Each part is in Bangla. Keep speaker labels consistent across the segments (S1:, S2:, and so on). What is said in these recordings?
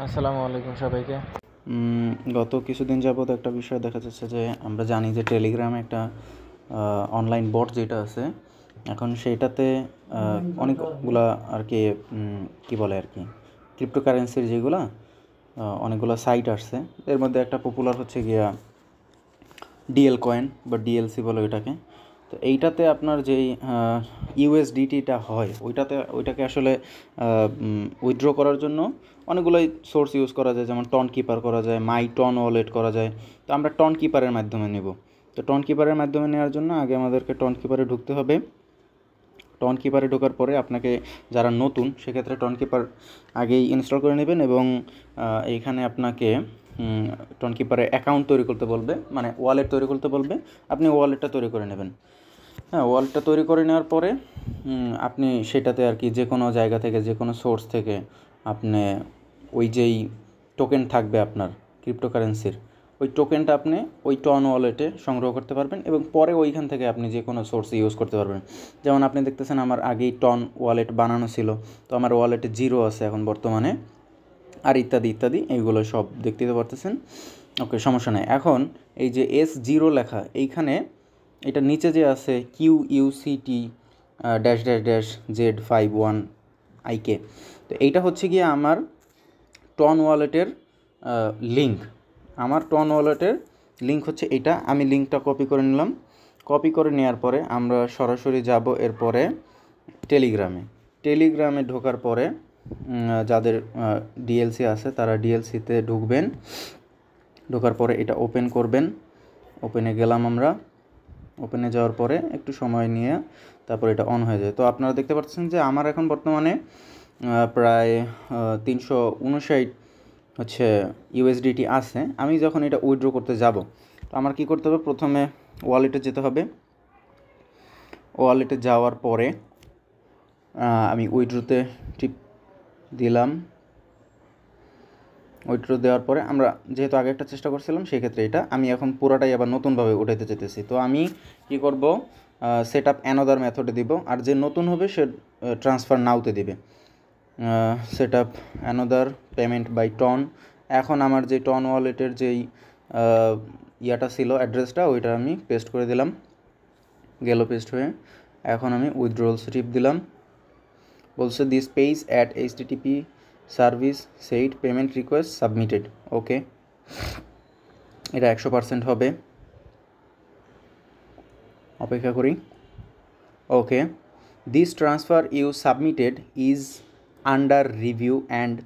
S1: আসসালামু আলাইকুম সবাইকে।
S2: গত কিছুদিন যাবৎ একটা বিষয় দেখা যাচ্ছে যে আমরা জানি যে টেলিগ্রামে একটা অনলাইন বট যেটা আছে এখন সেইটাতে অনেকগুলা আর কি কী বলে আর কি ক্রিপ্টোকারেন্সির যেগুলা অনেকগুলো সাইট আসছে। এর মধ্যে একটা পপুলার হচ্ছে গিয়া ডিএল কয়েন বা ডিএলসি বলে ওইটাকে। তো এইটাতে আপনার যেই ইউএসডিটিটা হয় ওইটাকে আসলে উইথড্র করার জন্য অনেকগুলোই সোর্স ইউজ করা যায়, যেমন টন কিপার করা যায়, মাই টন ওয়ালেট করা যায়। তো আমরা টন কিপারের মাধ্যমে নেব। তো টন কিপারের মাধ্যমে নেওয়ার জন্য আগে আমাদেরকে টন কিপারে ঢুকতে হবে। টন কিপারে ঢোকার পরে আপনাকে যারা নতুন সেক্ষেত্রে টন কিপার আগেই ইনস্টল করে নেবেন এবং এইখানে আপনাকে টন কিপারে অ্যাকাউন্ট তৈরি করতে বলবে, মানে ওয়ালেট তৈরি করতে বলবে। আপনি ওয়ালেটটা তৈরি করে নেবেন। হ্যাঁ, ওয়ালেটটা তৈরি করে নেওয়ার পরে আপনি সেটাতে আর কি যে কোনো জায়গা থেকে, যে কোনো সোর্স থেকে আপনি ওই যেই টোকেন থাকবে আপনার ক্রিপ্টোকারেন্সির, ওই টোকেনটা আপনি ওই টন ওয়ালেটে সংগ্রহ করতে পারবেন এবং পরে ওইখান থেকে আপনি যে কোনো সোর্সে ইউজ করতে পারবেন। যেমন আপনি দেখতেছেন আমার আগেই টন ওয়ালেট বানানো ছিল, তো আমার ওয়ালেটে 0 আছে এখন বর্তমানে, আর ইত্যাদি ইত্যাদি এইগুলো সব দেখতে পারতেছেন। ওকে, সমস্যা নেই। এখন এই যে S0 লেখা এইখানে, এটা নিচে যে আছে QUCT -Z51IK, তো এইটা হচ্ছে গিয়ে আমার টন ওয়ালেটের লিঙ্ক। আমার টন ওয়ালেটের লিঙ্ক হচ্ছে এটা। আমি লিঙ্কটা কপি করে নিলাম। কপি করে নেওয়ার পরে আমরা সরাসরি যাব এরপরে টেলিগ্রামে ঢোকার পরে যাদের ডিএলসি আছে তারা ডিএলসিতে ঢুকবেন। ঢোকার পরে এটা ওপেন করবেন। ওপেনে গেলাম আমরা। ওপেনে যাওয়ার পরে একটু সময় নিয়ে তারপর এটা অন হয়ে যায়। তো আপনারা দেখতে পাচ্ছেন যে আমার এখন বর্তমানে প্রায় 359 হচ্ছে ইউএসডিটি আছে। আমি যখন এটা উইথড্র করতে যাব, তো আমার কি করতে হবে, প্রথমে ওয়ালেটে যেতে হবে। ওয়ালেটে যাওয়ার পরে আমি উইথড্রোতে টিপ দিলাম। উইথড্র দেওয়ার পরে আমরা যেহেতু আগে একটা চেষ্টা করছিলাম, সেক্ষেত্রে এটা আমি এখন পুরোটাই আবার নতুনভাবে উঠাইতে যেতেছি। তো আমি কি করব, সেট আপ অ্যানাদার মেথডে দিব, আর যে নতুন হবে সে ট্রান্সফার নাওতে দিবে। Set up another payment button. এখন আমার যে টন ওয়ালেটের যেই ইয়াটা ছিল, অ্যাড্রেসটা, ওইটা আমি পেস্ট করে দিলাম। গেল পেস্ট হয়ে। এখন আমি উইথড্রলস টিপ দিলাম। বলছে this page at HTTP service said payment request submitted. Okay, এটা 100% হবে। অপেক্ষা করি। Okay, this transfer you submitted is under review and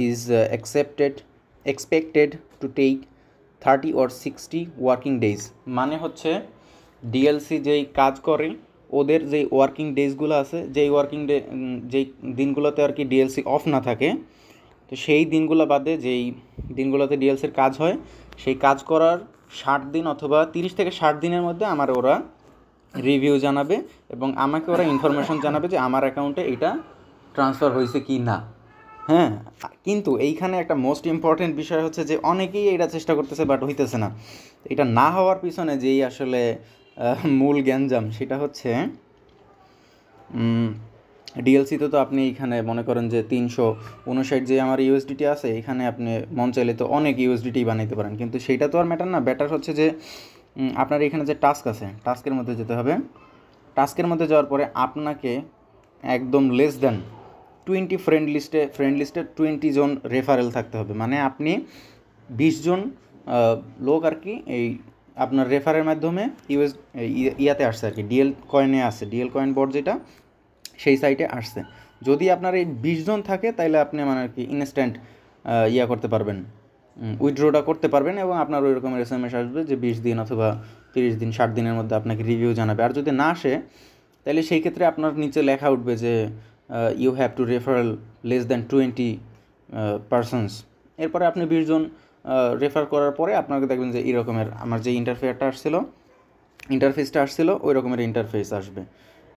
S2: is expected to take 30 or 60 working days. মানে হচ্ছে ডিএলসি যেই কাজ করে ওদের যেই ওয়ার্কিং ডেজগুলো আছে, যেই দিনগুলোতে আর কি ডিএলসি অফ না থাকে, তো সেই দিনগুলো বাদে যেই দিনগুলোতে ডিএলসির কাজ হয়, সেই কাজ করার 60 দিন অথবা 30 থেকে 60 দিনের মধ্যে আমার ওরা রিভিউ জানাবে এবং আমাকে ওরা ইনফরমেশন জানাবে যে আমার অ্যাকাউন্টে এটা ট্রান্সফার হয়েছে কি না। হ্যাঁ, কিন্তু এইখানে একটা মোস্ট ইম্পর্টেন্ট বিষয় হচ্ছে যে অনেকেই এটা চেষ্টা করতেছে বাট হইতেছে না। এটা না হওয়ার পিছনে যেই আসলে মূল গ্যাঞ্জাম, সেটা হচ্ছে ডিএলসিতে তো আপনি এখানে মনে করেন যে 359 যে আমার ইউএসডিটি আছে, এখানে আপনি মন চাইলে তো অনেক ইউএসডিটি বানাইতে পারেন, কিন্তু সেইটা তো আর ম্যাটার না। ব্যাটার হচ্ছে যে আপনার এখানে যে টাস্ক আছে, টাস্কের মধ্যে যেতে হবে। টাস্কের মধ্যে যাওয়ার পরে আপনাকে একদম লেস দেন 20 ফ্রেন্ড লিস্টে 20 জন রেফারেল থাকতে হবে। মানে আপনি 20 জন লোক আর কি এই আপনার রেফারের মাধ্যমে ইয়াতে আসছে আর কি, ডিএল কয়েনে আসছে, ডিএল কয়েন বোর্ড যেটা, সেই সাইটে আসছে। যদি আপনার এই 20 জন থাকে তাহলে আপনি মানে আর কি ইনস্ট্যান্ট ইয়া করতে পারবেন, উইথড্রোটা করতে পারবেন এবং আপনার ওই রকমের SMS আসবে যে 20 দিন অথবা 30 দিন 60 দিনের মধ্যে আপনাকে রিভিউ জানাবে। আর যদি না আসে তাহলে সেই ক্ষেত্রে আপনার নিচে লেখা উঠবে যে you have to referral less than 20 persons. এরপরে আপনি 20 জন রেফার করার পরে আপনাকে দেখবেন যে এই রকমের আমার যে ইন্টারফেসটা আসছিল ওই রকমের ইন্টারফেস আসবে।